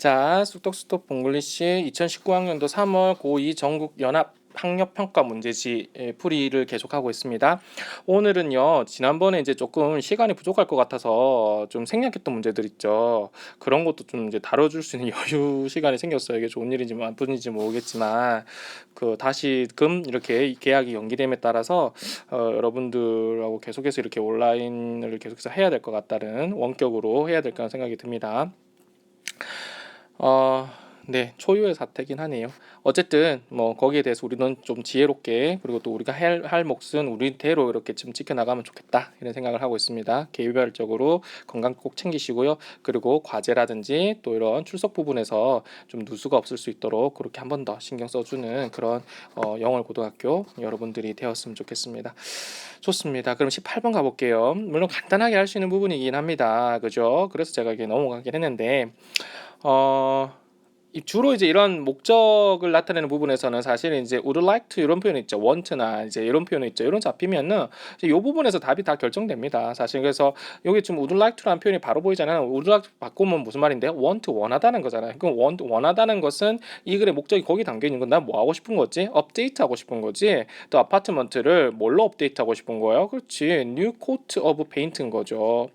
자, 쑥떡쑥떡 봉글리시 2019학년도 3월 고2 전국 연합 학력 평가 문제지 풀이를 계속하고 있습니다. 오늘은요, 지난번에 이제 조금 시간이 부족할 것 같아서 좀 생략했던 문제들 있죠. 그런 것도 좀 이제 다뤄줄 수 있는 여유 시간이 생겼어요. 이게 좋은 일인지 나쁜 일인지 모르겠지만, 다시금 이렇게 계약이 연기됨에 따라서 여러분들하고 계속해서 이렇게 온라인을 계속해서 해야 될 것 같다는 원격으로 해야 될 거라는 생각이 듭니다. 어, 네, 초유의 사태긴 하네요. 어쨌든 뭐 거기에 대해서 우리는 좀 지혜롭게, 그리고 또 우리가 할 몫은 우리대로 이렇게 좀 지켜나가면 좋겠다 이런 생각을 하고 있습니다. 개별적으로 건강 꼭 챙기시고요. 그리고 과제라든지 또 이런 출석 부분에서 좀 누수가 없을 수 있도록 그렇게 한 번 더 신경 써주는 그런 영월 고등학교 여러분들이 되었으면 좋겠습니다. 좋습니다. 그럼 18번 가볼게요. 물론 간단하게 할 수 있는 부분이긴 합니다. 그죠? 그래서 제가 이게 넘어가긴 했는데 어, 주로 이제 이런 목적을 나타내는 부분에서는 사실은 이제 would like to 이런 표현이 있죠. want나 이제 이런 표현이 있죠. 이런 잡히면은 이제 이 부분에서 답이 다 결정됩니다. 사실 그래서 여기 지금 would like to라는 표현이 바로 보이잖아요. would like to 바꾸면 무슨 말인데요? want 원하다는 거잖아요. 그럼 want 원하다는 것은 이 글의 목적이 거기 담겨 있는 건 난 뭐 하고 싶은 거지? 업데이트 하고 싶은 거지. 또 아파트먼트를 뭘로 업데이트 하고 싶은 거예요? 그렇지. new coat of paint인 거죠.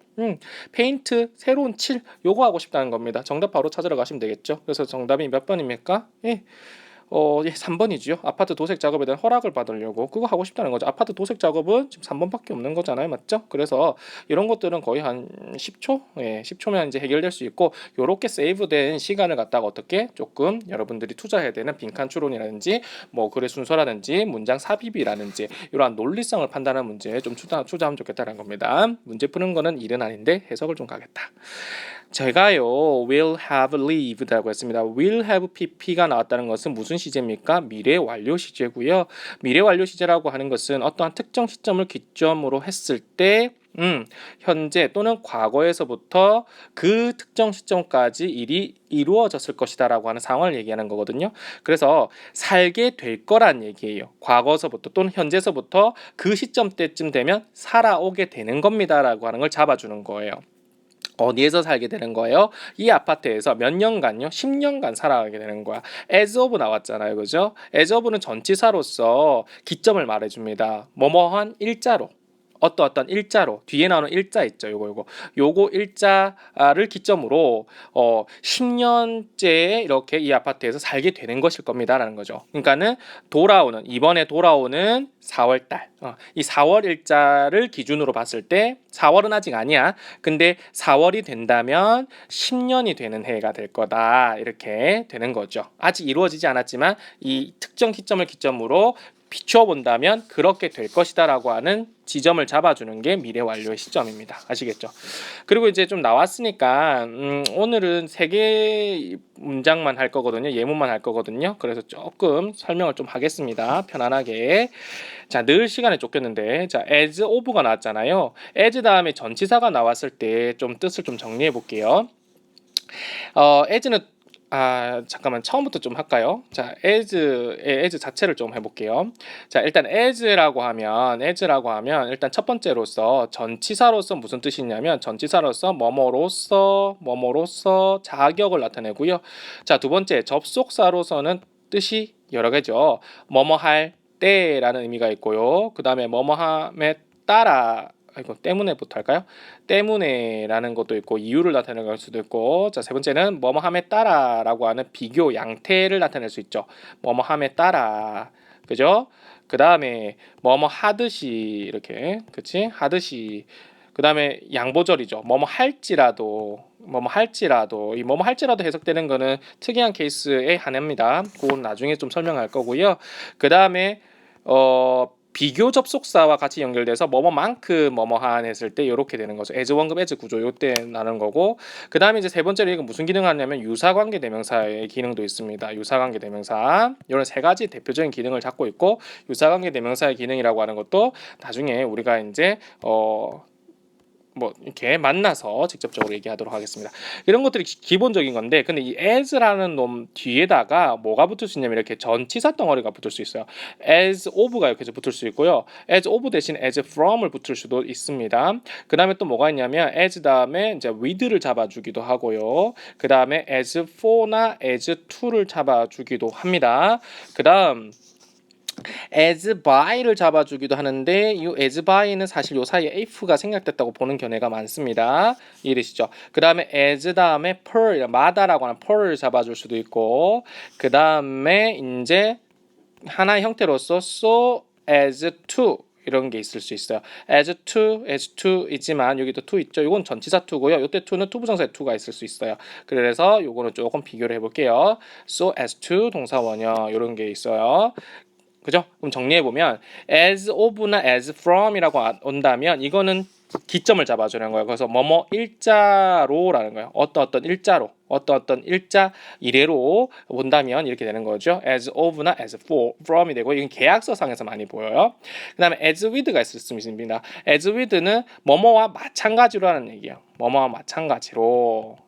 페인트 새로운 칠 요거 하고 싶다는 겁니다. 정답 바로 찾으러 가시면 되겠죠. 그래서 정답이 몇 번입니까? 예. 3번이지요. 아파트 도색 작업에 대한 허락을 받으려고 그거 하고 싶다는 거죠. 아파트 도색 작업은 지금 3번밖에 없는 거잖아요. 맞죠? 그래서 이런 것들은 거의 한 10초? 예, 10초면 이제 해결될 수 있고 요렇게 세이브된 시간을 갖다가 어떻게 조금 여러분들이 투자해야 되는 빈칸 추론이라든지 뭐 글의 순서라든지 문장 삽입이라든지 이러한 논리성을 판단하는 문제에 좀 투자하면 좋겠다는 겁니다. 문제 푸는 거는 일은 아닌데 해석을 좀 가겠다. 제가요 will have lived라고 했습니다. will have pp가 나왔다는 것은 무슨 시제입니까? 미래 완료 시제고요. 미래 완료 시제라고 하는 것은 어떠한 특정 시점을 기점으로 했을 때 현재 또는 과거에서부터 그 특정 시점까지 일이 이루어졌을 것이다라고 하는 상황을 얘기하는 거거든요. 그래서 살게 될 거란 얘기예요. 과거서부터 또는 현재서부터 그 시점 때쯤 되면 살아오게 되는 겁니다라고 하는 걸 잡아주는 거예요. 어디에서 살게 되는 거예요? 이 아파트에서 몇 년간요? 10년간 살아가게 되는 거야. as of 나왔잖아요. 그죠? as of는 전치사로서 기점을 말해줍니다. 뭐뭐한 일자로. 어떤 일자로 뒤에 나오는 일자 있죠. 요거 일자를 기점으로 10년째 이렇게 이 아파트에서 살게 되는 것일 겁니다라는 거죠. 그러니까는 이번에 돌아오는 4월 달. 이 4월 일자를 기준으로 봤을 때 4월은 아직 아니야. 근데 4월이 된다면 10년이 되는 해가 될 거다. 이렇게 되는 거죠. 아직 이루어지지 않았지만 이 특정 시점을 기점으로 비추어 본다면 그렇게 될 것이다라고 하는 지점을 잡아주는 게 미래 완료의 시점입니다. 아시겠죠? 그리고 이제 좀 나왔으니까 오늘은 3개 문장만 할 거거든요. 예문만 할 거거든요. 그래서 조금 설명을 좀 하겠습니다. 편안하게. 자, 늘 시간에 쫓겼는데, 자, as of가 나왔잖아요. as 다음에 전치사가 나왔을 때 좀 뜻을 좀 정리해 볼게요. as는 잠깐만 처음부터 좀 할까요? 자, as 자체를 좀 해볼게요. 자, 일단 as라고 하면 일단 첫 번째로서 전치사로서 무슨 뜻이냐면 전치사로서 뭐뭐로서 자격을 나타내고요. 자, 두 번째 접속사로서는 뜻이 여러 개죠. 뭐뭐 할 때라는 의미가 있고요. 그 다음에 뭐뭐함에 따라 때문에부터 할까요? 때문에라는 것도 있고 이유를 나타낼 수도 있고, 자, 세 번째는 뭐뭐함에 따라라고 하는 비교 양태를 나타낼 수 있죠. 뭐뭐함에 따라, 그죠? 그 다음에 뭐뭐 하듯이 이렇게, 그치? 하듯이. 그 다음에 양보절이죠. 뭐뭐 할지라도 이 뭐뭐 할지라도 해석되는 거는 특이한 케이스에 한해입니다. 그건 나중에 좀 설명할 거고요. 그 다음에 비교 접속사와 같이 연결돼서 뭐뭐만큼 뭐뭐한 했을 때 이렇게 되는 거죠. as 원급 as 구조 요때 나는 거고, 그 다음에 이제 세 번째로 이거 무슨 기능을 하냐면 유사관계 대명사의 기능도 있습니다. 유사관계 대명사 이런 3가지 대표적인 기능을 갖고 있고, 유사관계 대명사의 기능이라고 하는 것도 나중에 우리가 이제 뭐 이렇게 만나서 직접적으로 얘기하도록 하겠습니다. 이런 것들이 기본적인 건데, 근데 이 as라는 놈 뒤에다가 뭐가 붙을 수 있냐면 이렇게 전치사 덩어리가 붙을 수 있어요. as of가 이렇게 붙을 수 있고요. as of 대신 as from을 붙을 수도 있습니다. 그 다음에 또 뭐가 있냐면 as 다음에 이제 with를 잡아주기도 하고요. 그 다음에 as for나 as to를 잡아주기도 합니다. 그 다음 as by를 잡아주기도 하는데 이 as by는 사실 요 사이에 if가 생략됐다고 보는 견해가 많습니다. 이해되시죠? 그 다음에 as 다음에 per, 마다라고 하는 per를 잡아줄 수도 있고, 그 다음에 이제 하나의 형태로서 so as to 이런 게 있을 수 있어요. as to 있지만 여기도 to 있죠. 이건 전치사 to고요. 이때 to는 투부정사의 to가 있을 수 있어요. 그래서 요거는 조금 비교를 해볼게요. so as to 동사 원형 이런 게 있어요. 그죠? 그럼 정리해 보면 as of나 as from이라고 온다면 이거는 기점을 잡아주는 거예요. 그래서 뭐뭐 일자로라는 거예요. 어떤 일자로, 어떤 일자 이래로 본다면 이렇게 되는 거죠. as of나 as from이 되고, 이건 계약서상에서 많이 보여요. 그다음에 as with가 있을 수 있습니다. as with는 뭐뭐와 마찬가지로라는 얘기예요. 뭐뭐와 마찬가지로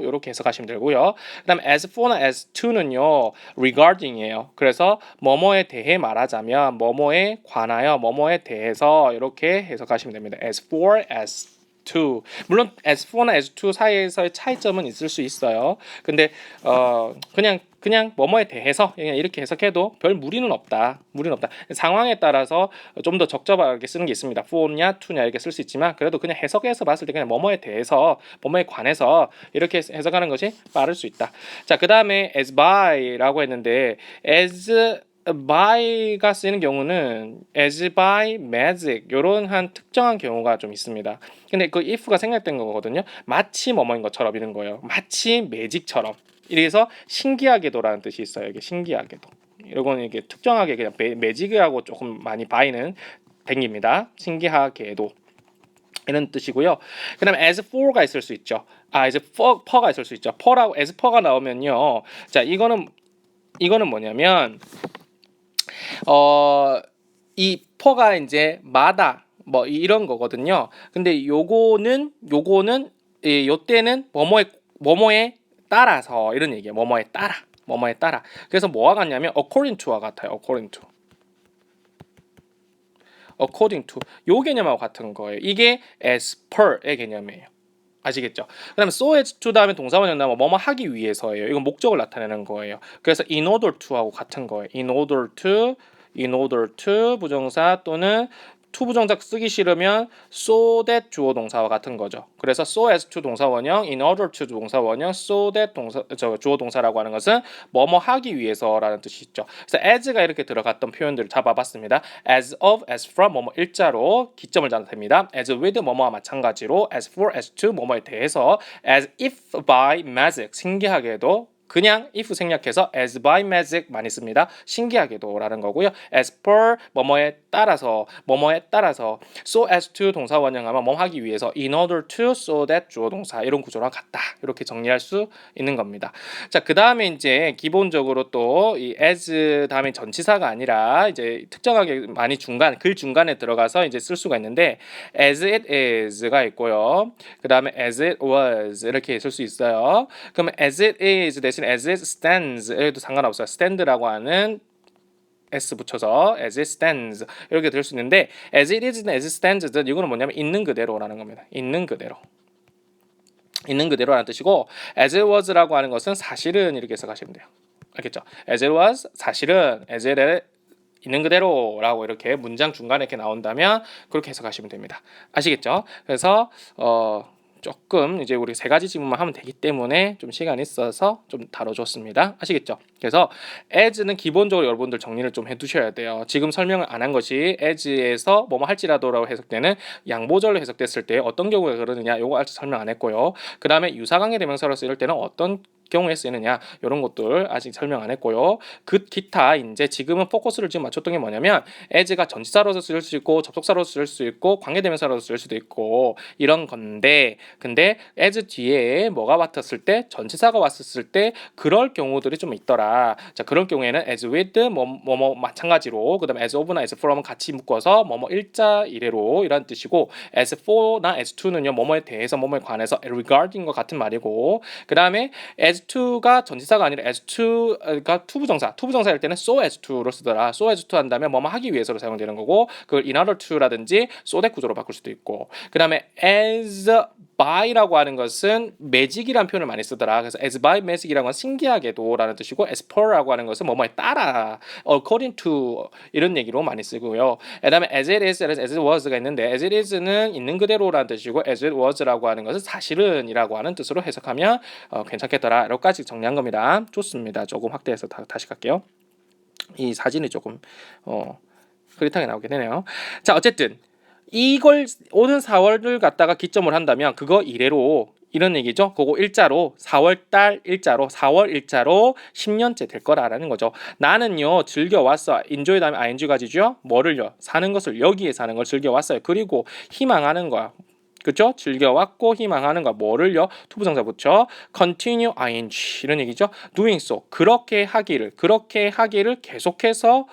이렇게 해석하시면 되고요. 그다음 as for나 as to는요 regarding이에요. 그래서 뭐뭐에 대해 말하자면 뭐뭐에 관하여 뭐뭐에 대해서 이렇게 해석하시면 됩니다. as for, as to. 물론 as for나 as to 사이에서의 차이점은 있을 수 있어요. 근데 그냥 뭐뭐에 대해서 그냥 이렇게 해석해도 별 무리는 없다. 상황에 따라서 좀 더 적절하게 쓰는 게 있습니다. for냐 to냐 이렇게 쓸 수 있지만 그래도 그냥 해석해서 봤을 때 그냥 뭐뭐에 대해서 뭐뭐에 관해서 이렇게 해석하는 것이 빠를 수 있다. 자, 그 다음에 as by라고 했는데 as by가 쓰이는 경우는 as by magic 이런 한 특정한 경우가 좀 있습니다. 근데 그 if가 생략된 거거든요. 마치 뭐뭐인 것처럼 이런 거예요. 마치 매직처럼. 이래서 신기하게도라는 뜻이 있어요. 이게 신기하게도. 이거는 이게 특정하게 그냥 매직하고 조금 많이 바이는 댕깁니다. 신기하게도. 이런 뜻이고요. 그다음에 as for가 있을 수 있죠. as for가 있을 수 있죠. for라고 as for가 나오면요. 자, 이거는 뭐냐면 이 for가 이제 마다 뭐 이런 거거든요. 근데 요거는 요때는 뭐뭐에 따라서 이런 얘기예요. 뭐뭐에 따라. 그래서 뭐와 같냐면 according to와 같아요. according to 요 개념하고 같은 거예요. 이게 as per의 개념이에요. 아시겠죠? 그다음에 so as to 다음에 동사원형 나오면 뭐뭐 하기 위해서예요. 이건 목적을 나타내는 거예요. 그래서 in order to하고 같은 거예요. in order to 부정사 또는 to 부정사 쓰기 싫으면 so that 주어 동사와 같은 거죠. 그래서 so as to 동사 원형, in order to 동사 원형, so that 주어 동사라고 하는 것은 뭐뭐 하기 위해서라는 뜻이 있죠. 그래서 as가 이렇게 들어갔던 표현들을 잡아봤습니다. as of, as from 뭐뭐 일자로 기점을 잡습니다. as with 뭐뭐와 마찬가지로, as for, as to 뭐뭐에 대해서, as if by magic 신기하게도 그냥 if 생략해서 as by magic 많이 씁니다. 신기하게도라는 거고요. as per 뭐뭐에 따라서 so as to 동사 원형하면 뭐 하기 위해서 in order to so that 주어 동사 이런 구조랑 같다. 이렇게 정리할 수 있는 겁니다. 자, 그다음에 이제 기본적으로 또 이 as 다음에 전치사가 아니라 이제 특정하게 많이 글 중간에 들어가서 이제 쓸 수가 있는데 as it is가 있고요. 그다음에 as it was 이렇게 쓸 수 있어요. 그러면 as it is 대신 as it stands 에도 상관없어요. stand라고 하는 s 붙여서 as it stands 이렇게 될 수 있는데 as it is, as it stands는 이거는 뭐냐면 있는 그대로라는 겁니다. 있는 그대로라는 뜻이고 as it was라고 하는 것은 사실은 이렇게 해석하시면 돼요. 알겠죠? as it was 사실은 as it 있는 그대로라고 이렇게 문장 중간에 이렇게 나온다면 그렇게 해석하시면 됩니다. 아시겠죠? 그래서 조금 이제 우리 세 가지 지문만 하면 되기 때문에 좀 시간이 있어서 좀 다뤄줬습니다. 아시겠죠? 그래서 as는 기본적으로 여러분들 정리를 좀 해두셔야 돼요. 지금 설명을 안 한 것이 as에서 뭐뭐 할지라도라고 해석되는 양보절로 해석됐을 때 어떤 경우에 그러느냐 요거 아직 설명 안 했고요. 그 다음에 유사관계 대명사로 쓰일 때는 어떤 경우에 쓰이느냐 이런 것들 아직 설명 안 했고요. 그 기타 이제 지금은 포커스를 지금 맞췄던 게 뭐냐면 as가 전치사로서 쓸 수 있고 접속사로서 쓸 수 있고 관계대명사로서 쓸 수도 있고 이런 건데 근데 as 뒤에 뭐가 왔었을 때 전치사가 왔었을 때 그럴 경우들이 좀 있더라. 자 그런 경우에는 as with 뭐뭐 마찬가지로 그다음에 as of나 as from은 같이 묶어서 뭐뭐 일자 이래로 이런 뜻이고 as for나 as to는요 뭐뭐에 대해서 뭐뭐에 관해서 regarding과 같은 말이고 그다음에 as to가 전치사가 아니라 as to가 투부정사일 때는 so as to로 쓰더라. so as to 한다면 뭐뭐 하기 위해서로 사용되는 거고 그걸 in order to라든지 so that 구조로 바꿀 수도 있고 그다음에 as by라고 하는 것은 매직이라는 표현을 많이 쓰더라. 그래서 as by magic이라는 건 신기하게도 라는 뜻이고 as per라고 하는 것은 뭐뭐에 따라 according to 이런 얘기로 많이 쓰고요. 그다음에 as it is, as it was가 있는데 as it is는 있는 그대로라는 뜻이고 as it was라고 하는 것은 사실은이라고 하는 뜻으로 해석하면 괜찮겠더라. 여기까지 정리한 겁니다. 좋습니다. 조금 확대해서 다시 갈게요. 이 사진이 조금 흐릿하게 나오게 되네요. 자 어쨌든 이걸 오는 4월을 갖다가 기점을 한다면 그거 이래로 이런 얘기죠. 그거 일자로 4월달 일자로 4월 일자로 10년째 될 거라는 거죠. 나는요 즐겨왔어. enjoy 다음에 ing 가지죠. 뭐를요? 사는 것을 여기에 사는 걸 즐겨왔어요. 그리고 희망하는 거야. 그렇죠? 즐겨왔고 희망하는 거 뭐를요? 투부정사 붙여 continue ing 이런 얘기죠. doing so 그렇게 하기를 계속해서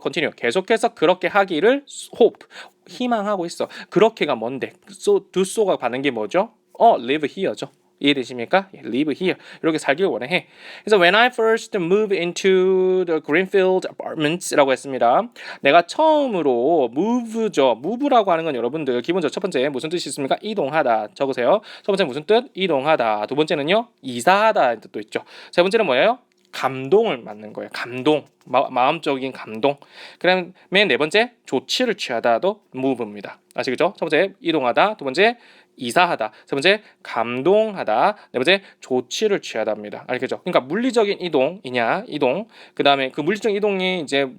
continue 계속해서 그렇게 하기를 hope 희망하고 있어. 그렇게가 뭔데? do so가 받는 게 뭐죠? live here죠. 이해되십니까? live here 이렇게 살기를 원해. 그래서 when I first moved into the Greenfield Apartments라고 했습니다. 내가 처음으로 move라고 하는 건 여러분들 기본적으로 첫 번째 무슨 뜻이 있습니까? 이동하다 적으세요. 첫 번째 무슨 뜻? 이동하다. 두 번째는요 이사하다는 뜻도 있죠. 세 번째는 뭐예요? 감동을 받는 거예요. 감동, 마음적인 감동. 그다음에 네 번째 조치를 취하다도 move입니다. 아시겠죠? 첫 번째 이동하다, 두 번째 이사하다, 세 번째 감동하다, 네 번째 조치를 취하다입니다. 알겠죠? 그러니까 물리적인 이동이냐 이동, 그다음에 그 물리적인 이동이 이제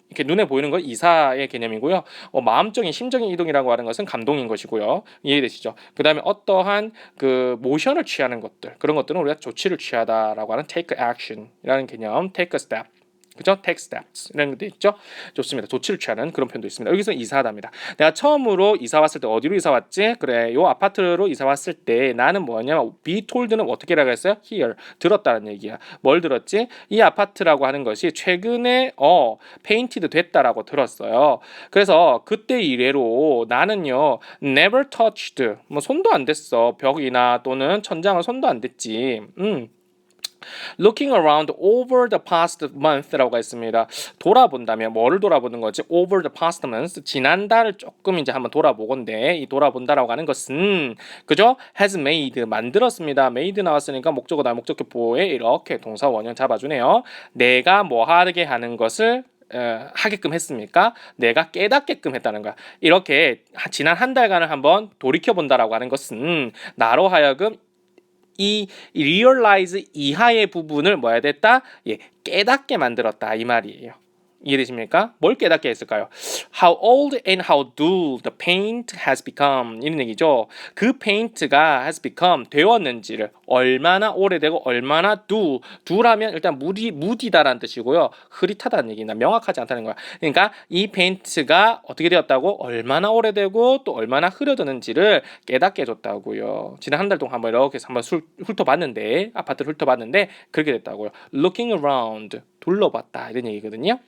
이렇게 눈에 보이는 건 이사의 개념이고요. 마음적인 심적인 이동이라고 하는 것은 감동인 것이고요. 이해되시죠? 그다음에 어떠한 그 모션을 취하는 것들 그런 것들은 우리가 조치를 취하다라고 하는 take action이라는 개념, take a step. 그죠? take steps 이런 것도 있죠. 좋습니다. 조치를 취하는 그런 표현도 있습니다. 여기서 이사하답니다. 내가 처음으로 이사 왔을 때 어디로 이사 왔지? 그래, 요 아파트로 이사 왔을 때 나는 뭐냐면 be told는 어떻게라고 했어요? Here 들었다는 얘기야. 뭘 들었지? 이 아파트라고 하는 것이 최근에 painted 됐다라고 들었어요. 그래서 그때 이래로 나는요 never touched 뭐 손도 안 댔어. 벽이나 또는 천장을 손도 안 댔지. Looking around over the past month라고 했습니다. 돌아본다면 뭐를 돌아보는 거지? Over the past month 지난달을 조금 이제 한번 돌아보건데 이 돌아본다라고 하는 것은 그죠? Has made 만들었습니다. made 나왔으니까 목적어 다음 목적격보에 이렇게 동사 원형 잡아주네요. 내가 뭐 하게 하는 것을 하게끔 했습니까? 내가 깨닫게끔 했다는 거야. 이렇게 지난 한 달간을 한번 돌이켜 본다라고 하는 것은 나로 하여금 이 realize 이하의 부분을 뭐 해야 됐다? 깨닫게 만들었다 이 말이에요. 이해되십니까? 뭘 깨닫게 했을까요? How old and how dull the paint has become 이런 얘기죠. 그 페인트가 has become 되었는지를 얼마나 오래되고 얼마나 dull하면 일단 무디다라는 뜻이고요. 흐릿하다는 얘기나 명확하지 않다는 거야. 그러니까 이 페인트가 어떻게 되었다고? 얼마나 오래되고 또 얼마나 흐려졌는지를 깨닫게 해줬다고요. 지난 한 달 동안 한번 이렇게 한번 훑어봤는데 아파트를 훑어봤는데 그렇게 됐다고요. Looking around 둘러봤다 이런 얘기거든요.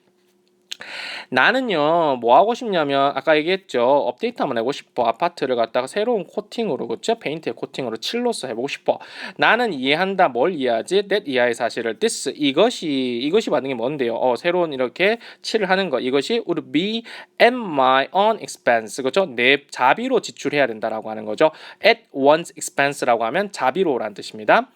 나는요 뭐 하고 싶냐면 아까 얘기했죠. 업데이트 한번 해보고 싶어. 아파트를 갖다가 새로운 코팅으로 그렇죠? 페인트의 코팅으로 칠로서 해보고 싶어. 나는 이해한다. 뭘 이해하지? that 이하의 사실을 this 이것이 받는 게 뭔데요? 새로운 이렇게 칠을 하는 거 이것이 would be at my own expense 그렇죠? 내 자비로 지출해야 된다라고 하는 거죠. at one's expense라고 하면 자비로라는 뜻입니다.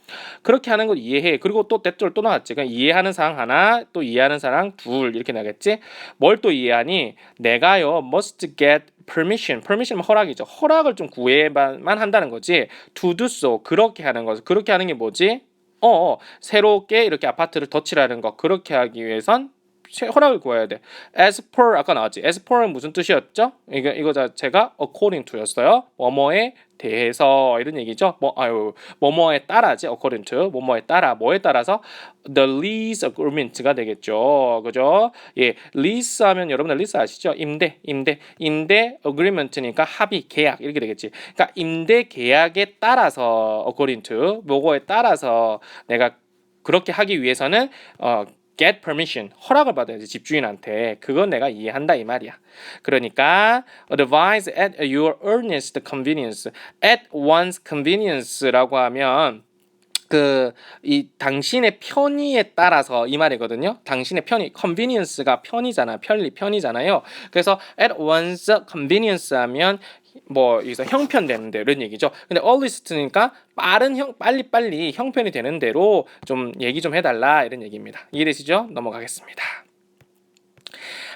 그렇게 하는 거 이해해. 그리고 또 that를 또 나왔지. 그러니까 이해하는 사람 하나 또 이해하는 사람 둘 이렇게 나겠지. 뭘 또 이해하니? 내가요 must get permission 허락이죠. 허락을 좀 구해만 한다는 거지. to do so 그렇게 하는 거. 그렇게 하는 게 뭐지? 새롭게 이렇게 아파트를 덧칠하는 거. 그렇게 하기 위해선 허락을 구해야 돼. As per 아까 나왔지. As per은 무슨 뜻이었죠? 이거 자체가 according to였어요. 뭐뭐에 대해서 이런 얘기죠. 뭐뭐에 따라지. according to 뭐뭐에 따라 뭐에 따라서 the lease agreement가 되겠죠. 그죠? 예, lease 하면 여러분들 lease 아시죠? 임대 agreement니까 합의 계약 이렇게 되겠지. 그러니까 임대 계약에 따라서 according to 뭐뭐에 따라서 내가 그렇게 하기 위해서는 get permission 허락을 받아야지 집주인한테. 그건 내가 이해한다 이 말이야. 그러니까 advise at your earliest convenience. at one's convenience라고 하면 이 당신의 편의에 따라서 이 말이거든요. 당신의 편의, convenience가 편의잖아, 편의잖아요. 그래서 at one's convenience 하면 여기서 형편되는 대로 이런 얘기죠. 근데 earliest니까 빨리 형편이 되는 대로 좀 얘기 좀 해달라 이런 얘기입니다. 이해되시죠? 넘어가겠습니다.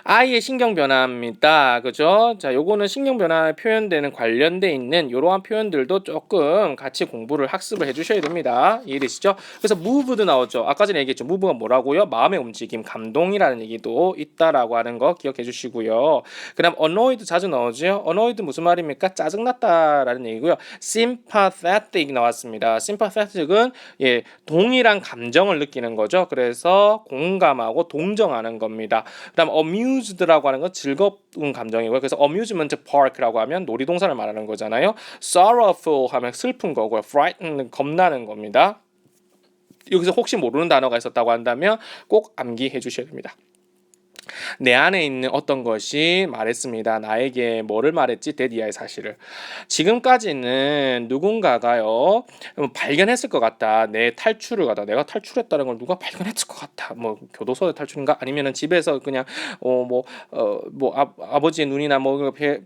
아이의 신경 변화입니다. 그죠? 자, 요거는 신경 변화에 표현되는 관련돼 있는 이러한 표현들도 조금 같이 공부를 학습을 해주셔야 됩니다. 이해되시죠? 그래서 move도 나오죠. 아까 전에 얘기했죠. move가 뭐라고요? 마음의 움직임, 감동이라는 얘기도 있다라고 하는 거 기억해 주시고요. 그다음 annoyed 자주 나오죠. annoyed 무슨 말입니까? 짜증났다라는 얘기고요. sympathetic 나왔습니다. sympathetic은 동일한 감정을 느끼는 거죠. 그래서 공감하고 동정하는 겁니다. 그다음 amused라고 하는 건 즐거운 감정이고요. 그래서 amusement park라고 하면 놀이동산을 말하는 거잖아요. sorrowful 하면 슬픈 거고요. frightened 겁나는 겁니다. 여기서 혹시 모르는 단어가 있었다고 한다면 꼭 암기해 주셔야 됩니다. 내 안에 있는 어떤 것이 말했습니다. 나에게 뭐를 말했지? 데디아의 사실을. 지금까지는 누군가가요 발견했을 것 같다. 내 탈출을 가다. 내가 탈출했다는 걸 누가 발견했을 것 같다. 교도소의 탈출인가? 아니면은 집에서 그냥 아버지의 눈이나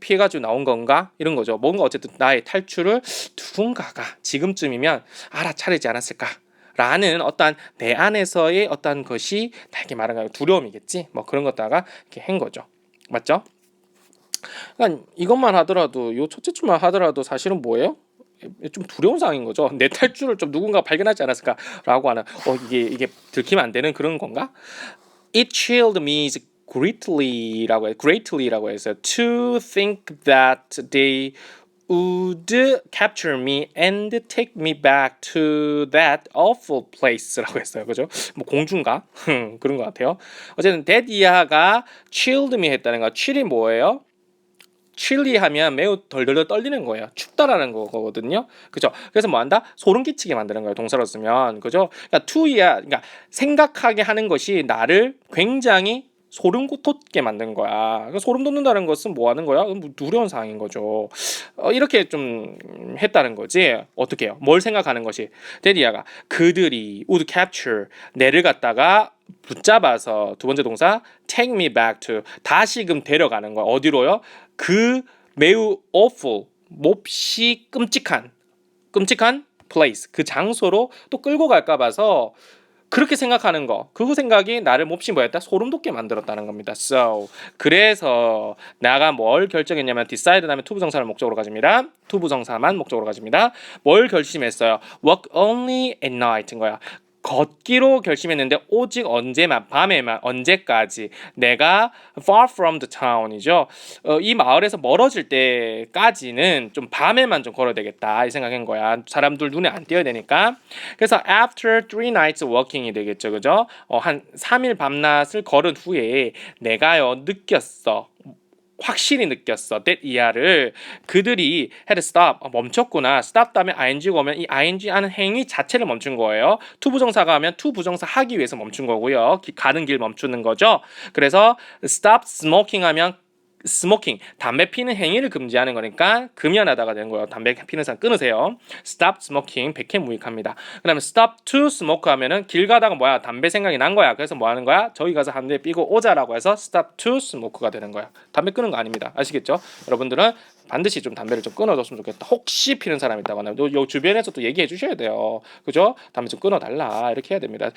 피해가지고 나온 건가? 이런 거죠. 뭔가 어쨌든 나의 탈출을 누군가가 지금쯤이면 알아차리지 않았을까? 라는 어떠한 내 안에서의 어떠한 것이 나에게 말하는 두려움이겠지. 그런 것다가 이렇게 한 거죠. 맞죠? 그러니까 이것만 하더라도 요 첫째 줄만 하더라도 사실은 뭐예요? 좀 두려운 상황인 거죠. 내 탈출을 좀 누군가 발견하지 않았을까라고 하는 이게 들키면 안 되는 그런 건가? It chilled me greatly라고 했어요. To think that they would capture me and take me back to that awful place라고 했어요. 그죠? 공주인가? 그런 것 같아요. 어쨌든 that 이하가 chilled me 했다는 거. chill이 뭐예요? chilly 하면 매우 덜덜 떨리는 거예요. 춥다라는 거거든요. 그죠? 그래서 뭐한다? 소름 끼치게 만드는 거예요. 동사로 쓰면. 그죠? 그러니까 그러니까 생각하게 하는 것이 나를 굉장히 소름 돋게 만든 거야. 소름 돋는다는 것은 뭐 하는 거야? 두려운 상황인 거죠. 이렇게 좀 했다는 거지. 어떻게 해요? 뭘 생각하는 것이? 데디아가 그들이 would capture 내를 갖다가 붙잡아서 두 번째 동사 take me back to 다시금 데려가는 거야. 어디로요? 그 매우 awful 몹시 끔찍한 place 그 장소로 또 끌고 갈까 봐서 그렇게 생각하는 거, 그 생각이 나를 몹시 뭐였다? 소름 돋게 만들었다는 겁니다. So, 그래서 내가 뭘 결정했냐면 decide 다음에 to 부정사를 목적으로 가집니다. to 부정사만 목적으로 가집니다. 뭘 결심했어요? Walk only at night인 거야. 걷기로 결심했는데 오직 언제만 밤에만 언제까지 내가 far from the town이죠. 이 마을에서 멀어질 때까지는 좀 밤에만 좀 걸어야 되겠다 이 생각한 거야. 사람들 눈에 안 띄어야 되니까. 그래서 after 3 nights walking이 되겠죠, 그죠? 한 3일 밤낮을 걸은 후에 내가요 느꼈어. 확실히 느꼈어. that 이하를 그들이 had stop 멈췄구나. stop 다음에 ing가 오면 이 ing 하는 행위 자체를 멈춘 거예요. to 부정사가 하면 to 부정사 하기 위해서 멈춘 거고요. 가는 길 멈추는 거죠. 그래서 stop smoking 하면 스모킹, 담배 피는 행위를 금지하는 거니까 금연하다가 되는 거예요. 담배 피는 사람 끊으세요. stop smoking, 백해무익합니다. 그 다음에 stop to smoke 하면은 길 가다가 뭐야? 담배 생각이 난 거야. 그래서 뭐 하는 거야? 저기 가서 담배 피고 오자라고 해서 stop to smoke가 되는 거야. 담배 끊는 거 아닙니다. 아시겠죠? 여러분들은 반드시 좀 담배를 좀 끊어줬으면 좋겠다. 혹시 피는 사람 있다고 하면 요 주변에서 또 얘기해 주셔야 돼요. 그죠? 담배 좀 끊어달라. 이렇게 해야 됩니다.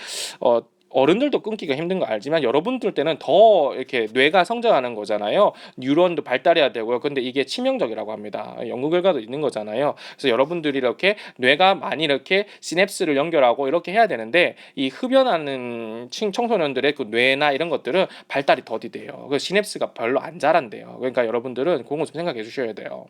어른들도 끊기가 힘든 거 알지만 여러분들 때는 더 이렇게 뇌가 성장하는 거잖아요. 뉴런도 발달해야 되고요. 근데 이게 치명적이라고 합니다. 연구 결과도 있는 거잖아요. 그래서 여러분들이 이렇게 뇌가 많이 이렇게 시냅스를 연결하고 이렇게 해야 되는데 이 흡연하는 청소년들의 그 뇌나 이런 것들은 발달이 더디돼요. 그 시냅스가 별로 안 자란대요. 그러니까 여러분들은 그런 거 좀 생각해 주셔야 돼요.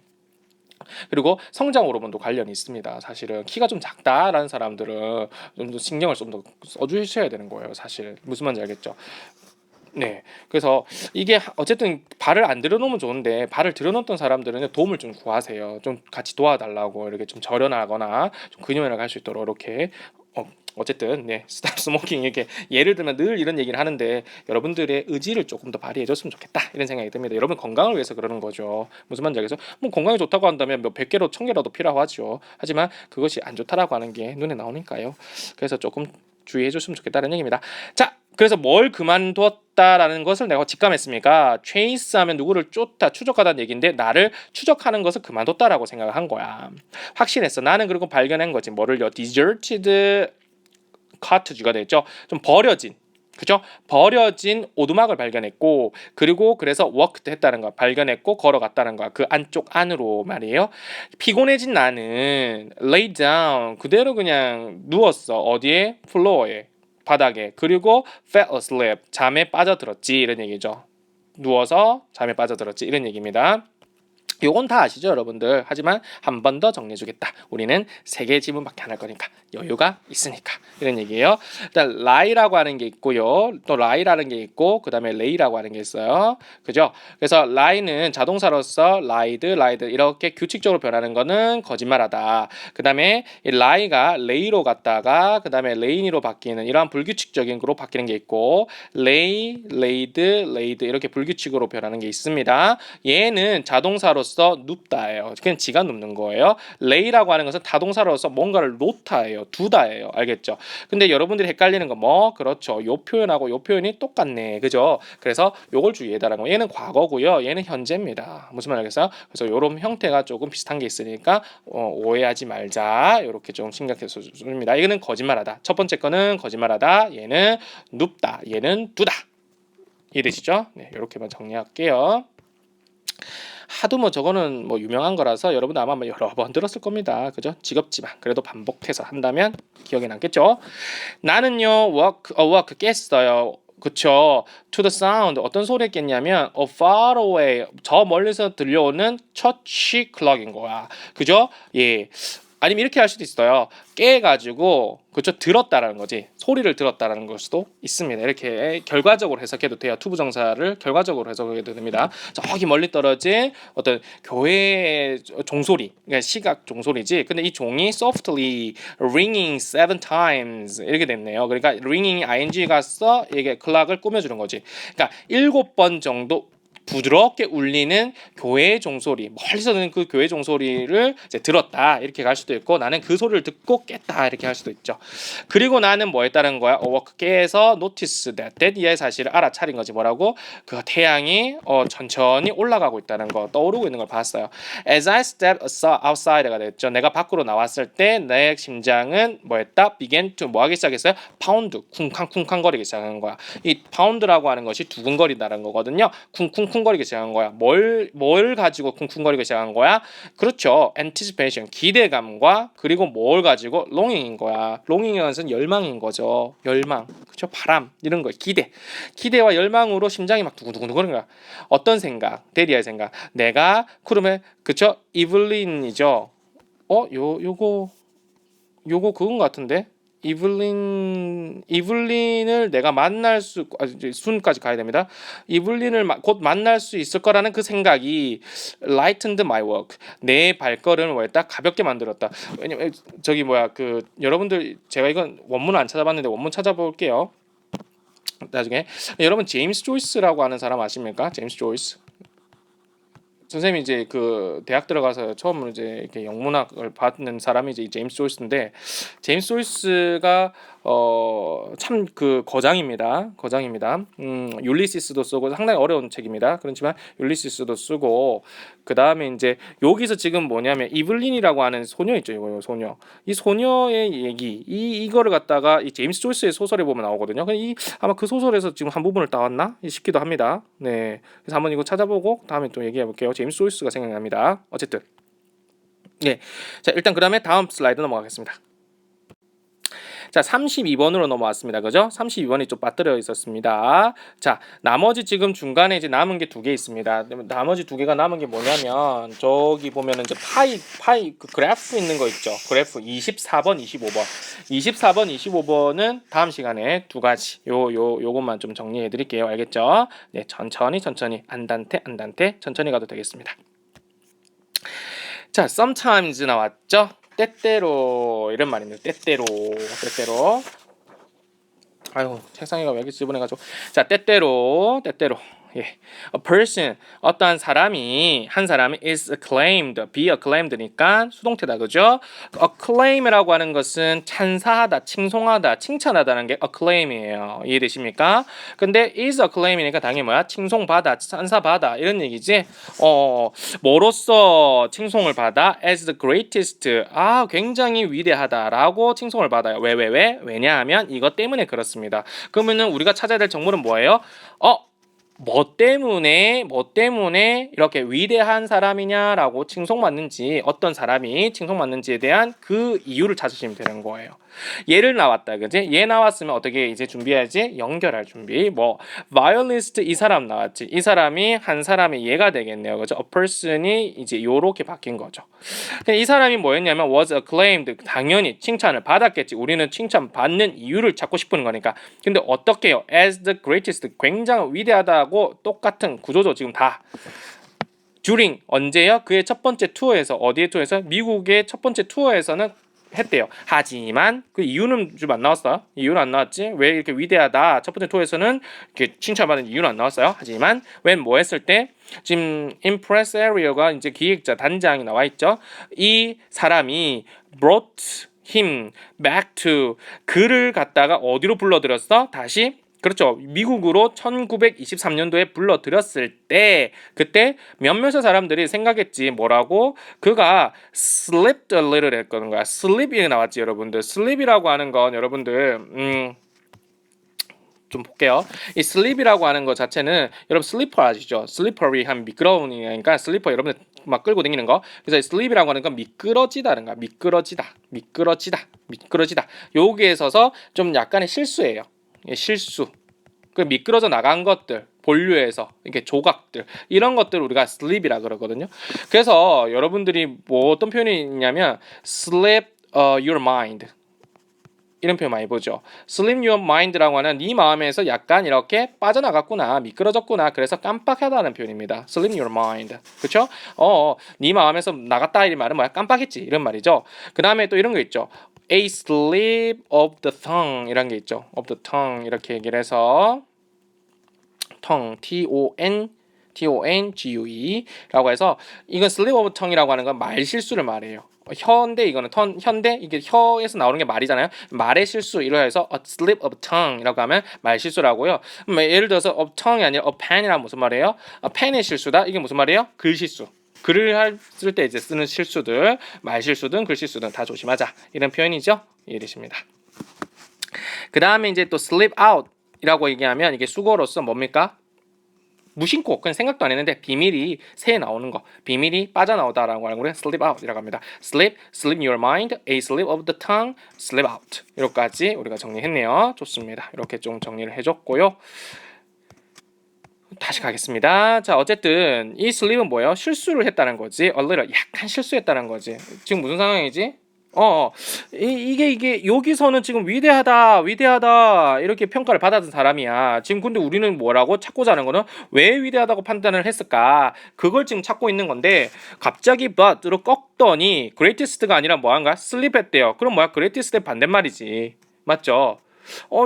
그리고 성장 호르몬도 관련이 있습니다. 사실은 키가 좀 작다라는 사람들은 좀 더 신경을 좀 더 써주셔야 되는 거예요. 사실 무슨 말인지 알겠죠? 네. 그래서 이게 어쨌든 발을 안 들여놓으면 좋은데 발을 들여놓던 사람들은 도움을 좀 구하세요. 좀 같이 도와달라고 이렇게 좀 절연하거나 좀 근육을 갈 수 있도록 이렇게 어쨌든 네 스탑 스모킹 이렇게 예를 들면 늘 이런 얘기를 하는데 여러분들의 의지를 조금 더 발휘해줬으면 좋겠다 이런 생각이 듭니다. 여러분 건강을 위해서 그러는 거죠. 무슨 말인지 알겠어요? 뭐 건강이 좋다고 한다면 뭐 100개로 1000개라도 필요하죠. 하지만 그것이 안 좋다라고 하는 게 눈에 나오니까요. 그래서 조금 주의해 줬으면 좋겠다는 얘기입니다. 자, 그래서 뭘 그만두었다라는 것을 내가 직감했습니까? 체이스하면 누구를 쫓다 추적하다는 얘기인데 나를 추적하는 것을 그만뒀다라고 생각을 한 거야. 확신했어. 나는 그리고 발견한 거지. 뭐를요? deserted cartridge가 됐죠. 좀 버려진, 그죠? 버려진 오두막을 발견했고 그리고 그래서 worked 했다는 거 발견했고 걸어갔다는 거야. 그 안쪽 안으로 말이에요. 피곤해진 나는 lay down 그대로 그냥 누웠어. 어디에? 플로어에 바닥에. 그리고 fell asleep 잠에 빠져들었지 이런 얘기죠. 누워서 잠에 빠져들었지 이런 얘기입니다. 요건 다 아시죠 여러분들. 하지만 한 번 더 정리해주겠다. 우리는 3개 지문밖에 안 할 거니까 여유가 있으니까 이런 얘기예요. 일단 라이라고 하는 게 있고요. 또 라이라는 게 있고 그 다음에 레이라고 하는 게 있어요. 그죠? 그래서 라이는 자동사로서 라이드 이렇게 규칙적으로 변하는 거는 거짓말하다. 그 다음에 라이가 레이로 갔다가 그 다음에 레인으로 바뀌는 이러한 불규칙적인 거로 바뀌는 게 있고 레이드 이렇게 불규칙으로 변하는 게 있습니다. 얘는 자동사로서 눕다예요. 그냥 지가 눕는 거예요. 레이라고 하는 것은 타동사로서 뭔가를 놓다예요. 두다예요. 알겠죠? 근데 여러분들이 헷갈리는 건 뭐? 그렇죠. 요 표현하고 요 표현이 똑같네. 그죠? 그래서 요걸 주의해달라는 거. 얘는 과거고요. 얘는 현재입니다. 무슨 말 알겠어요? 그래서 요런 형태가 조금 비슷한 게 있으니까 오해하지 말자. 요렇게 좀 신경해서 줍니다. 이거는 거짓말하다. 첫 번째 거는 거짓말하다. 얘는 눕다. 얘는 두다. 이해되시죠? 네, 이렇게만 정리할게요. 하도 뭐 저거는 뭐 유명한 거라서 여러분도 아마 여러 번 들었을 겁니다. 그죠? 지겹지만 그래도 반복해서 한다면 기억에 남겠죠? 나는요 work 깼어요. 그쵸? To the sound 어떤 소리 깼냐면 a far away 저 멀리서 들려오는 church clock인 거야. 그죠? 예. 아니면 이렇게 할 수도 있어요. 깨가지고 그쵸 들었다라는 거지 소리를 들었다라는 걸 수도 있습니다. 이렇게 결과적으로 해석해도 돼요. 투부정사를 결과적으로 해석해도 됩니다. 저기 멀리 떨어진 어떤 교회의 종소리, 그러니까 시각 종소리지. 근데 이 종이 softly ringing 7 times 이렇게 됐네요. 그러니까 ringing ing가 써 이게 클락을 꾸며주는 거지. 그러니까 7번 정도 부드럽게 울리는 교회의 종소리 멀리서 듣는 그 교회 종소리를 이제 들었다 이렇게 갈 수도 있고 나는 그 소리를 듣고 깼다 이렇게 할 수도 있죠. 그리고 나는 뭐 했다는 거야? 깨서 notice that 이의 사실을 알아차린 거지. 뭐라고? 그 태양이 천천히 올라가고 있다는 거 떠오르고 있는 걸 봤어요. As I stepped outside가 됐죠. 내가 밖으로 나왔을 때 내 심장은 뭐 했다? began to 뭐 하기 시작했어요? 파운드 쿵쾅쿵쾅 거리기 시작한 거야. 이 파운드라고 하는 것이 두근거린다는 거거든요. 쿵쿵쿵거리기 시작한 거야. 뭘 가지고 쿵쿵거리기 시작한 거야? 그렇죠. anticipation 기대감과 그리고 뭘 가지고 longing인 거야. longing이라는 것은 열망인 거죠. 열망. 그렇죠. 바람 이런 거. 기대와 열망으로 심장이 막 두근두근 거리는 거야. 어떤 생각? 대리의 생각. 내가 그러면 그렇죠. 이블린이죠. 요거 그건 것 같은데. 이블린을 내가 만날 이제 순까지 가야 됩니다. 이블린을 곧 만날 수 있을 거라는 그 생각이 lightened my work. 내 발걸음을 뭐했다 가볍게 만들었다. 왜냐면 저기 그 여러분들 제가 이건 원문을 안 찾아봤는데 원문 찾아볼게요. 나중에 여러분 제임스 조이스라고 하는 사람 아십니까? 제임스 조이스. 선생님이 이제 그 대학 들어가서 처음으로 이제 이렇게 영문학을 받는 사람이 이제 제임스 조이스인데 제임스 조이스가 참 그 거장입니다. 율리시스도 쓰고 상당히 어려운 책입니다. 그렇지만 율리시스도 쓰고 그 다음에 이제 여기서 지금 뭐냐면 이블린이라고 하는 소녀 있죠. 이거 소녀. 이 소녀의 얘기 이거를 갖다가 이 제임스 조이스의 소설에 보면 나오거든요. 아마 그 소설에서 지금 한 부분을 따왔나 싶기도 합니다. 네, 그래서 한번 이거 찾아보고 다음에 또 얘기해 볼게요. 제임스 조이스가 생각납니다. 어쨌든 네, 자 일단 그 다음에 다음 슬라이드 넘어가겠습니다. 자 32번으로 넘어왔습니다. 그죠? 32번이 좀 빠뜨려 있었습니다. 자 나머지 지금 중간에 이제 남은 게 두 개 있습니다. 나머지 두 개가 남은 게 뭐냐면 저기 보면은 이제 파이 그 그래프 있는 거 있죠. 그래프 24번 25번 24번 25번은 다음 시간에 두 가지 요것만 좀 정리해 드릴게요. 알겠죠? 네, 천천히 안단테 천천히 가도 되겠습니다. 자 sometimes 나왔죠? 때때로 이런 말입니다. 때때로 아유 책상이가 왜 이렇게 지저분해가지고 자 때때로 예. A person 어떠한 사람이 한 사람이 is acclaimed be acclaimed니까 수동태다 그죠? acclaim이라고 하는 것은 찬사하다 칭송하다 칭찬하다는 게 acclaim이에요. 이해되십니까? 근데 is acclaim이니까 당연히 뭐야? 칭송받아 찬사받아 이런 얘기지. 뭐로써 칭송을 받아? as the greatest 굉장히 위대하다라고 칭송을 받아요. 왜냐하면 이것 때문에 그렇습니다. 그러면은 우리가 찾아야 될 정보는 뭐예요? 뭐 때문에 이렇게 위대한 사람이냐라고 칭송받는지 어떤 사람이 칭송받는지에 대한 그 이유를 찾으시면 되는 거예요. 얘를 나왔다 그지? 얘 나왔으면 어떻게 이제 준비해야지? 연결할 준비. 뭐 violinist 이 사람 나왔지. 이 사람이 한 사람의 얘가 되겠네요. 그죠? A person이 이제 요렇게 바뀐 거죠. 이 사람이 뭐였냐면 was acclaimed 당연히 칭찬을 받았겠지. 우리는 칭찬 받는 이유를 찾고 싶은 거니까. 근데 어떻게 해요? as the greatest 굉장히 위대하다고 똑같은 구조죠. 지금 다. during 언제요? 그의 첫 번째 투어에서 어디의 투어에서? 미국의 첫 번째 투어에서는 했대요. 하지만 그 이유는 좀 안 나왔어요. 이유는 안 나왔지. 왜 이렇게 위대하다. 첫 번째 투어에서는 이렇게 칭찬받는 이유는 안 나왔어요. 하지만 when 뭐 했을 때 지금 impresary가 이제 기획자 단장이 나와 있죠. 이 사람이 brought him back to 그를 갖다가 어디로 불러들였어? 다시 그렇죠. 미국으로 1923년도에 불러들였을 때 그때 몇몇의 사람들이 생각했지 뭐라고? 그가 slipped a little 했거든 거야. slip이 나왔지 여러분들. slip이라고 하는 건 여러분들 좀 볼게요. 이 slip이라고 하는 것 자체는 여러분 슬리퍼 아시죠? 슬리퍼리 한 미끄러우니까 슬리퍼 여러분들 막 끌고 다니는 거. 그래서 슬립이라고 하는 건 미끄러지다는 거야. 미끄러지다. 여기에 있어서 좀 약간의 실수예요. 실수. 그 미끄러져 나간 것들, 본류에서 이렇게 조각들 이런 것들 우리가 slip이라 그러거든요. 그래서 여러분들이 뭐 어떤 표현이 있냐면 slip your mind 이런 표현 많이 보죠. slip your mind라고 하는 네 마음에서 약간 이렇게 빠져나갔구나, 미끄러졌구나. 그래서 깜빡하다는 표현입니다. slip your mind. 그렇죠? 네 마음에서 나갔다 이 말은 뭐야? 깜빡했지 이런 말이죠. 그 다음에 또 이런 거 있죠. A slip of the tongue 이런 게 있죠. of the tongue 이렇게 얘기를 해서 tongue T-O-N-G-U-E 라고 해서 이건 slip of tongue이라고 하는 건 말 실수를 말해요. 혀인데 이거는 현대 이게 혀에서 나오는 게 말이잖아요. 말의 실수 이로 해서 a slip of tongue이라고 하면 말 실수라고요. 예를 들어서 of tongue이 아니라 a pen이란 무슨 말이에요? a pen의 실수다. 이게 무슨 말이에요? 글 실수. 글을 쓸 때 이제 쓰는 실수들, 말 실수든 글 실수든 다 조심하자. 이런 표현이죠. 이해되십니다. 그 다음에 이제 또 slip out이라고 얘기하면 이게 수거로서 뭡니까? 무심코 그냥 생각도 안 했는데 비밀이 새에 나오는 거, 비밀이 빠져나오다라고 하는 거를 slip out이라고 합니다. slip your mind, a slip of the tongue, slip out. 이렇게까지 우리가 정리했네요. 좋습니다. 이렇게 좀 정리를 해줬고요. 다시 가겠습니다. 자, 어쨌든 이 슬립은 뭐예요? 실수를 했다는 거지. a little 약간 실수했다는 거지. 지금 무슨 상황이지? 이게 여기서는 지금 위대하다 이렇게 평가를 받았던 사람이야. 지금 근데 우리는 뭐라고 찾고자 하는 거는 왜 위대하다고 판단을 했을까? 그걸 지금 찾고 있는 건데 갑자기 but로 꺾더니 greatest가 아니라 뭐한가? 슬립했대요. 그럼 뭐야? greatest의 반대말이지. 맞죠?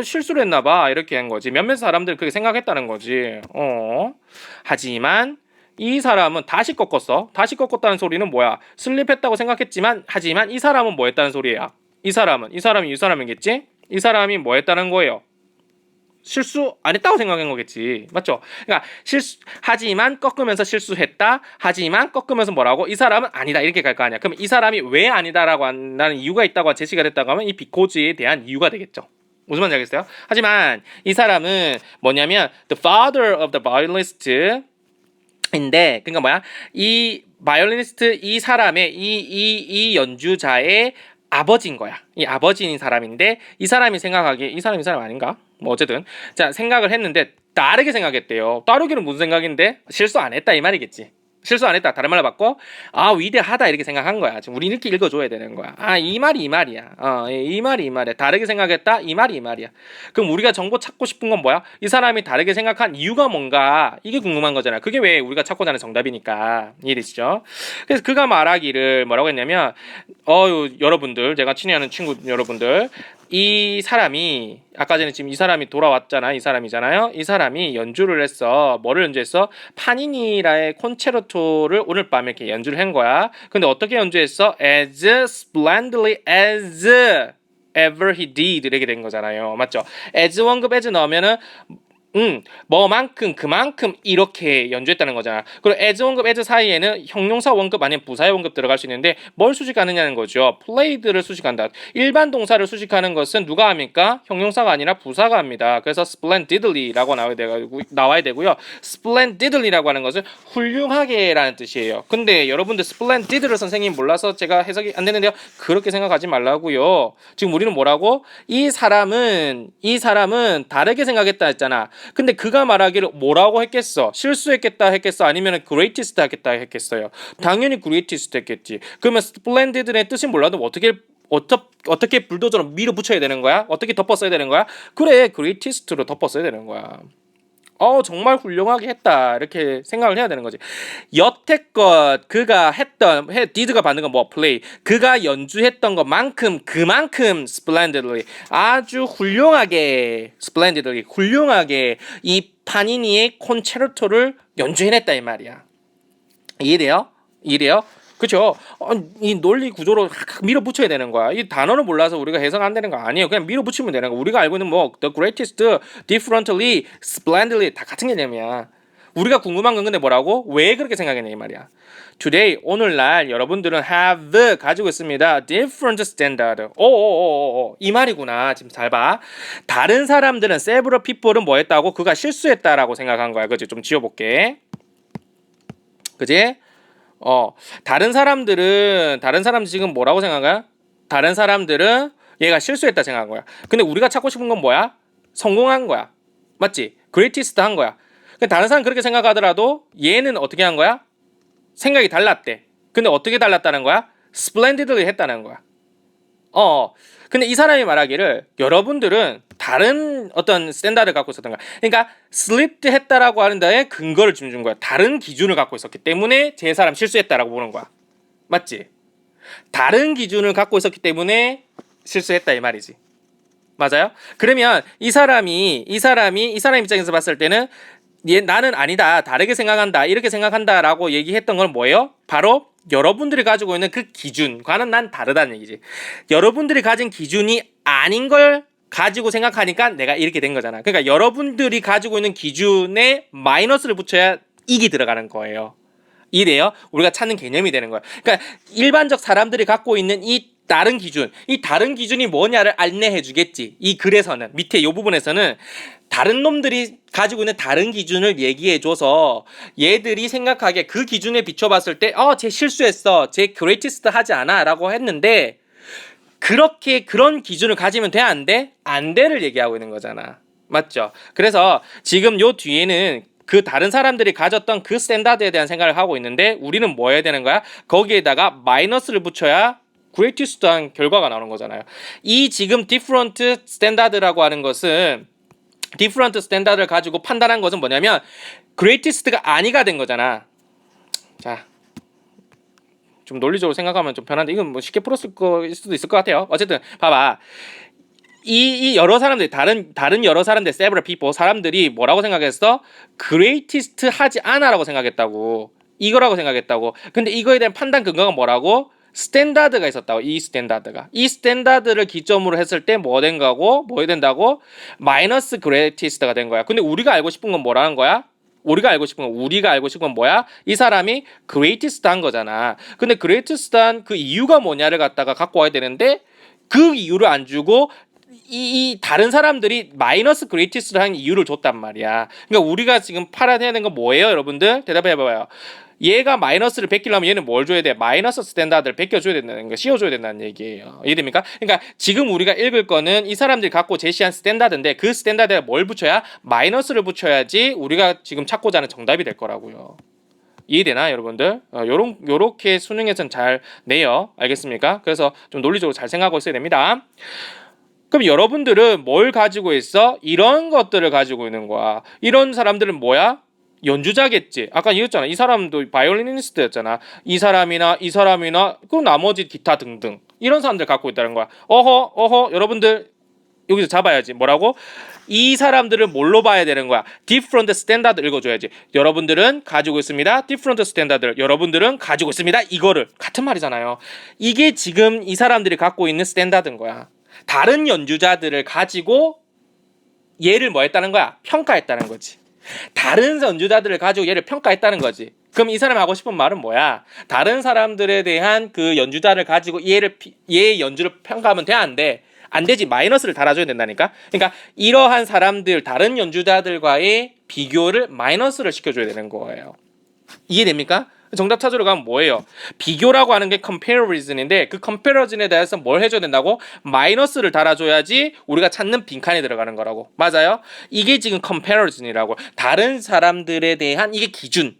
실수를 했나봐 이렇게 한 거지. 몇몇 사람들은 그렇게 생각했다는 거지. 하지만 이 사람은 다시 꺾었어. 다시 꺾었다는 소리는 뭐야? 슬립했다고 생각했지만 하지만 이 사람은 뭐 했다는 소리야? 이 사람이겠지? 이 사람이 뭐 했다는 거예요? 실수 안 했다고 생각한 거겠지. 맞죠? 그러니까 하지만 꺾으면서 실수했다. 하지만 꺾으면서 뭐라고? 이 사람은 아니다. 이렇게 갈 거 아니야. 그럼 이 사람이 왜 아니다라고 한다는 이유가 있다고 제시가 됐다고 하면 이 because에 대한 이유가 되겠죠. 무슨 말인지 알겠어요? 하지만 이 사람은 뭐냐면 the father of the violinist 인데 그러니까 뭐야? 이 바이올리니스트 이 사람의 이 연주자의 아버지인 거야. 이 아버지인 사람인데 이 사람이 생각하기에 이 사람이 사람 아닌가? 뭐 어쨌든 자 생각을 했는데 다르게 생각했대요. 다르기는 무슨 생각인데 실수 안 했다 이 말이겠지. 실수 안 했다. 다른 말로 바꿔 위대하다 이렇게 생각한 거야. 지금 우리 이렇게 읽어줘야 되는 거야. 이 말이 이 말이야. 이 말이 이 말이야. 다르게 생각했다. 이 말이 이 말이야. 그럼 우리가 정보 찾고 싶은 건 뭐야? 이 사람이 다르게 생각한 이유가 뭔가 이게 궁금한 거잖아. 그게 왜 우리가 찾고자 하는 정답이니까 이해되시죠? 그래서 그가 말하기를 뭐라고 했냐면 여러분들 제가 친애하는 친구 여러분들 이 사람이 아까 전에 지금 이 사람이 돌아왔잖아. 이 사람이잖아요. 이 사람이 연주를 했어. 뭐를 연주했어? 파니니라의 콘체르토를 오늘 밤에 이렇게 연주를 한 거야. 근데 어떻게 연주했어? As splendidly as ever he did 이렇게 된 거잖아요. 맞죠? as 원급 as 넣으면은 뭐만큼 그만큼 이렇게 연주했다는 거잖아. 그리고 as 원급 as 사이에는 형용사 원급 아니면 부사의 원급 들어갈 수 있는데 뭘 수식하느냐는 거죠. played를 수식한다. 일반 동사를 수식하는 것은 누가 합니까? 형용사가 아니라 부사가 합니다. 그래서 splendidly라고 나와야 되고요. splendidly라고 하는 것은 훌륭하게라는 뜻이에요. 근데 여러분들 splendid를 선생님 몰라서 제가 해석이 안 되는데요. 그렇게 생각하지 말라고요. 지금 우리는 뭐라고? 이 사람은 다르게 생각했다 했잖아. 근데 그가 말하기를 뭐라고 했겠어? 실수했겠다 했겠어? 아니면 greatest 했겠다 했겠어요? 당연히 greatest 했겠지. 그러면 splendid의 뜻이 몰라도 어떻게 불도저로 밀어붙여야 되는 거야? 어떻게 덮어 써야 되는 거야? 그래 greatest로 덮어 써야 되는 거야. 정말 훌륭하게 했다 이렇게 생각을 해야 되는 거지. 여태껏 그가 did가 받는 건 뭐 play 그가 연주했던 것만큼 그만큼 splendidly 아주 훌륭하게 splendidly 훌륭하게 이 파니니의 콘체르토를 연주해냈다 이 말이야. 이해돼요? 그쵸? 이 논리 구조로 밀어붙여야 되는 거야. 이 단어를 몰라서 우리가 해석 안 되는 거 아니에요. 그냥 밀어붙이면 되는 거. 우리가 알고 있는 뭐 the greatest, differently, splendidly 다 같은 개념이야. 우리가 궁금한 건 근데 뭐라고? 왜 그렇게 생각했냐 이 말이야. Today 오늘날 여러분들은 have 가지고 있습니다. different standard. 이 말이구나. 지금 잘 봐. 다른 사람들은 several people은 뭐 했다고? 그가 실수했다라고 생각한 거야. 그치? 좀 지워볼게. 그치? 다른 사람들 지금 뭐라고 생각해? 다른 사람들은 얘가 실수했다 생각한 거야. 근데 우리가 찾고 싶은 건 뭐야? 성공한 거야. 맞지? greatest 한 거야. 근데 다른 사람 그렇게 생각하더라도 얘는 어떻게 한 거야? 생각이 달랐대. 근데 어떻게 달랐다는 거야? splendidly 했다는 거야. 근데 이 사람이 말하기를 여러분들은 다른 어떤 스탠다드를 갖고 있었던 거야. 그러니까 slipped 했다라고 하는 데에 근거를 준 거야. 다른 기준을 갖고 있었기 때문에 제 사람 실수했다라고 보는 거야. 맞지? 다른 기준을 갖고 있었기 때문에 실수했다 이 말이지. 맞아요? 그러면 이 사람이 입장에서 봤을 때는 나는 아니다. 다르게 생각한다. 이렇게 생각한다라고 얘기했던 건 뭐예요? 바로 여러분들이 가지고 있는 그 기준과는 난 다르다는 얘기지. 여러분들이 가진 기준이 아닌 걸 가지고 생각하니까 내가 이렇게 된 거잖아. 그러니까 여러분들이 가지고 있는 기준에 마이너스를 붙여야 이게 들어가는 거예요. 이래요. 우리가 찾는 개념이 되는 거야. 그러니까 일반적 사람들이 갖고 있는 이 다른 기준이 뭐냐를 안내해 주겠지. 이 글에서는 밑에 이 부분에서는 다른 놈들이 가지고 있는 다른 기준을 얘기해 줘서 얘들이 생각하기에 그 기준에 비춰봤을 때 쟤 실수했어. 쟤 greatest 하지 않아 라고 했는데 그런 기준을 가지면 돼? 안 돼? 안 돼를 얘기하고 있는 거잖아. 맞죠? 그래서 지금 요 뒤에는 그 다른 사람들이 가졌던 그 스탠다드에 대한 생각을 하고 있는데 우리는 뭐 해야 되는 거야? 거기에다가 마이너스를 붙여야 greatest한 결과가 나오는 거잖아요. 이 지금 different standard라고 하는 것은 different standard를 가지고 판단한 것은 뭐냐면 greatest가 아니가 된 거잖아. 자, 좀 논리적으로 생각하면 좀 편한데 이건 뭐 쉽게 풀었을 거일 수도 있을 것 같아요. 어쨌든 봐봐. 이 여러 사람들 다른 여러 사람들 several people 사람들이 뭐라고 생각했어? greatest 하지 않아라고 생각했다고. 이거라고 생각했다고. 근데 이거에 대한 판단 근거가 뭐라고? 스탠다드가 있었다고. 이 스탠다드를 기점으로 했을 때 뭐 된 거고 뭐 된다고? 마이너스 그레이티스트가 된 거야. 근데 우리가 알고 싶은 건 뭐라는 거야? 우리가 알고 싶은 건 뭐야? 이 사람이 그레이티스트 한 거잖아. 근데 그레이티스트 한 그 이유가 뭐냐를 갖다가 갖고 와야 되는데 그 이유를 안 주고 이 다른 사람들이 마이너스 그레이티스트를 한 이유를 줬단 말이야. 그러니까 우리가 지금 팔아야 되는 건 뭐예요, 여러분들? 대답해봐요. 얘가 마이너스를 베끼려면 얘는 뭘 줘야 돼? 마이너스 스탠다드를 베껴줘야 된다는 거, 씌워줘야 된다는 얘기예요. 이해됩니까? 그러니까 지금 우리가 읽을 거는 이 사람들이 갖고 제시한 스탠다드인데 그 스탠다드에 뭘 붙여야? 마이너스를 붙여야지 우리가 지금 찾고자 하는 정답이 될 거라고요. 이해되나 여러분들? 요렇게 수능에서는 잘 내요. 알겠습니까? 그래서 좀 논리적으로 잘 생각하고 있어야 됩니다. 그럼 여러분들은 뭘 가지고 있어? 이런 것들을 가지고 있는 거야. 이런 사람들은 뭐야? 연주자겠지. 아까 얘기했잖아. 이 사람도 바이올리니스트였잖아. 이 사람이나 그 나머지 기타 등등 이런 사람들 갖고 있다는 거야. 어허 여러분들 여기서 잡아야지. 뭐라고? 이 사람들을 뭘로 봐야 되는 거야? different standard 읽어줘야지. 여러분들은 가지고 있습니다. different standard를 여러분들은 가지고 있습니다. 이거를 같은 말이잖아요. 이게 지금 이 사람들이 갖고 있는 스탠다드인 거야. 다른 연주자들을 가지고 얘를 뭐 했다는 거야? 평가했다는 거지. 다른 연주자들을 가지고 얘를 평가했다는 거지. 그럼 이 사람이 하고 싶은 말은 뭐야? 다른 사람들에 대한 그 연주자를 가지고 얘의 연주를 평가하면 돼? 안 돼? 안 되지. 마이너스를 달아줘야 된다니까. 그러니까 이러한 사람들, 다른 연주자들과의 비교를 마이너스를 시켜줘야 되는 거예요. 이해됩니까? 정답 찾으러 가면 뭐예요? 비교라고 하는 게 comparison인데 그 comparison에 대해서 뭘 해줘야 된다고? 마이너스를 달아줘야지 우리가 찾는 빈칸에 들어가는 거라고. 맞아요? 이게 지금 comparison이라고. 다른 사람들에 대한 이게 기준.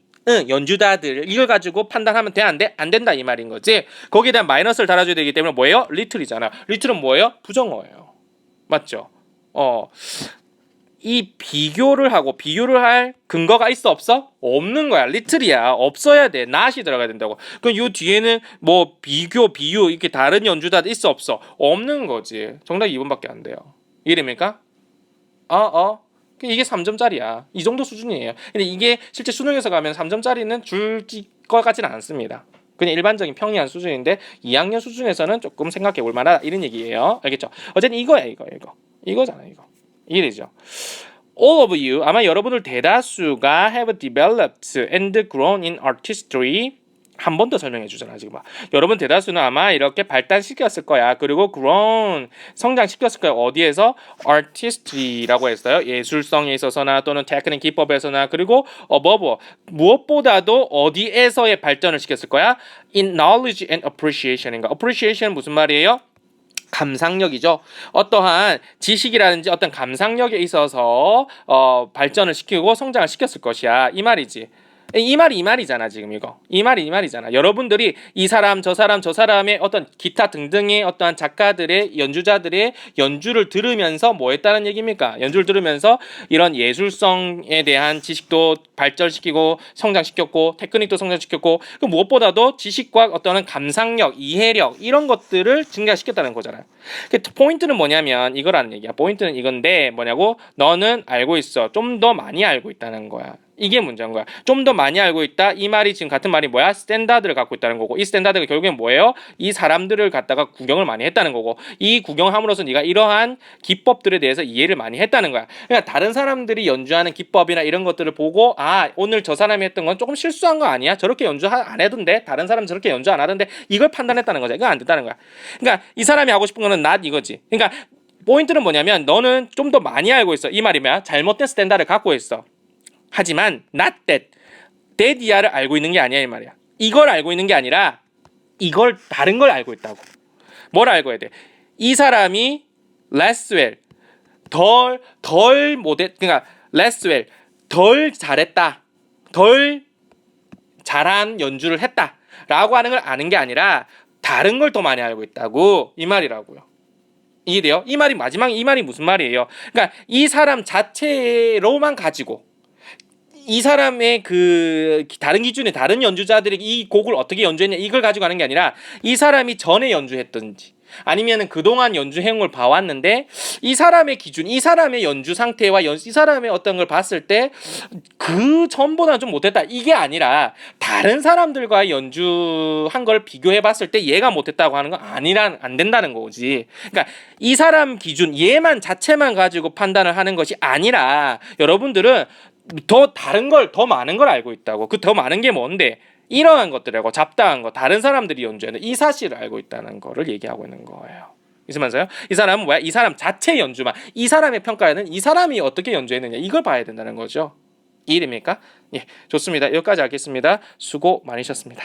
연주자들 이걸 가지고 판단하면 돼? 안 돼? 안 된다 이 말인 거지. 거기에 대한 마이너스를 달아줘야 되기 때문에 뭐예요? little이잖아. little은 뭐예요? 부정어예요. 맞죠? 이 비교를 할 근거가 있어 없어? 없는 거야. 리틀이야. 없어야 돼. not이 들어가야 된다고. 그럼 요 뒤에는 뭐 비교, 비유 이렇게 다른 연주자들 있어 없어? 없는 거지. 정답 2번밖에 안 돼요. 이해됩니까? 이게 3점짜리야. 이 정도 수준이에요. 근데 이게 실제 수능에서 가면 3점짜리는 줄 것 같지는 않습니다. 그냥 일반적인 평이한 수준인데 2학년 수준에서는 조금 생각해 볼 만하다 이런 얘기예요. 알겠죠? 어쨌든 이거야 이거잖아 이거. 이해되죠? All of you 아마 여러분들 대다수가 have developed and grown in artistry. 한 번 더 설명해 주잖아 지금. 여러분 대다수는 아마 이렇게 발달시켰을 거야. 그리고 grown 성장시켰을 거야. 어디에서? artistry라고 했어요. 예술성에 있어서나 또는 테크닉 기법에서나 그리고 above 무엇보다도 어디에서의 발전을 시켰을 거야? in knowledge and appreciation인가? appreciation 무슨 말이에요? 감상력이죠. 어떠한 지식이라든지 어떤 감상력에 있어서 발전을 시키고 성장을 시켰을 것이야. 이 말이지. 이 말이잖아 지금 이거. 이 말이잖아. 여러분들이 이 사람 저 사람의 어떤 기타 등등의 어떠한 작가들의 연주자들의 연주를 들으면서 뭐 했다는 얘기입니까? 연주를 들으면서 이런 예술성에 대한 지식도 발전시키고 성장시켰고 테크닉도 성장시켰고 그 무엇보다도 지식과 어떠한 감상력, 이해력 이런 것들을 증가시켰다는 거잖아요. 포인트는 뭐냐면 이거라는 얘기야. 포인트는 이건데 뭐냐고? 너는 알고 있어. 좀 더 많이 알고 있다는 거야. 이게 문제인 거야. 좀 더 많이 알고 있다. 이 말이 지금 같은 말이 뭐야? 스탠다드를 갖고 있다는 거고 이 스탠다드가 결국엔 뭐예요? 이 사람들을 갖다가 구경을 많이 했다는 거고 이 구경함으로써 네가 이러한 기법들에 대해서 이해를 많이 했다는 거야. 그러니까 다른 사람들이 연주하는 기법이나 이런 것들을 보고 오늘 저 사람이 했던 건 조금 실수한 거 아니야? 저렇게 연주 안 해던데 다른 사람 저렇게 연주 안 하던데 이걸 판단했다는 거죠. 이거 안 됐다는 거야. 그러니까 이 사람이 하고 싶은 거는 not 이거지. 그러니까 포인트는 뭐냐면 너는 좀 더 많이 알고 있어. 이 말이면 잘못된 스탠다드를 갖고 있어. 하지만 not that 이하를 알고 있는 게 아니야 이 말이야. 이걸 알고 있는 게 아니라 이걸 다른 걸 알고 있다고. 뭘 알고 해야 돼? 이 사람이 less well 덜 못했 그러니까 less well 덜 잘했다. 덜 잘한 연주를 했다라고 하는 걸 아는 게 아니라 다른 걸 더 많이 알고 있다고 이 말이라고요. 이해돼요? 이 말이 무슨 말이에요? 그러니까 이 사람 자체로만 가지고 이 사람의 그 다른 기준의 다른 연주자들이 이 곡을 어떻게 연주했냐 이걸 가지고 가는 게 아니라 이 사람이 전에 연주했던지 아니면은 그동안 연주 해온 걸 봐왔는데 이 사람의 기준, 이 사람의 연주 상태와 이 사람의 어떤 걸 봤을 때 그 전보다는 좀 못했다. 이게 아니라 다른 사람들과 연주한 걸 비교해봤을 때 얘가 못했다고 하는 건 안 된다는 거지. 그러니까 이 사람 기준, 얘만 자체만 가지고 판단을 하는 것이 아니라 여러분들은 더 다른 걸, 더 많은 걸 알고 있다고. 그 더 많은 게 뭔데? 이러한 것들하고 잡다한 거, 다른 사람들이 연주하는 이 사실을 알고 있다는 거를 얘기하고 있는 거예요. 있으면서요? 이 사람은 뭐야? 이 사람 자체 연주만, 이 사람의 평가에는 이 사람이 어떻게 연주했느냐 이걸 봐야 된다는 거죠. 이해됩니까? 예, 좋습니다. 여기까지 하겠습니다. 수고 많으셨습니다.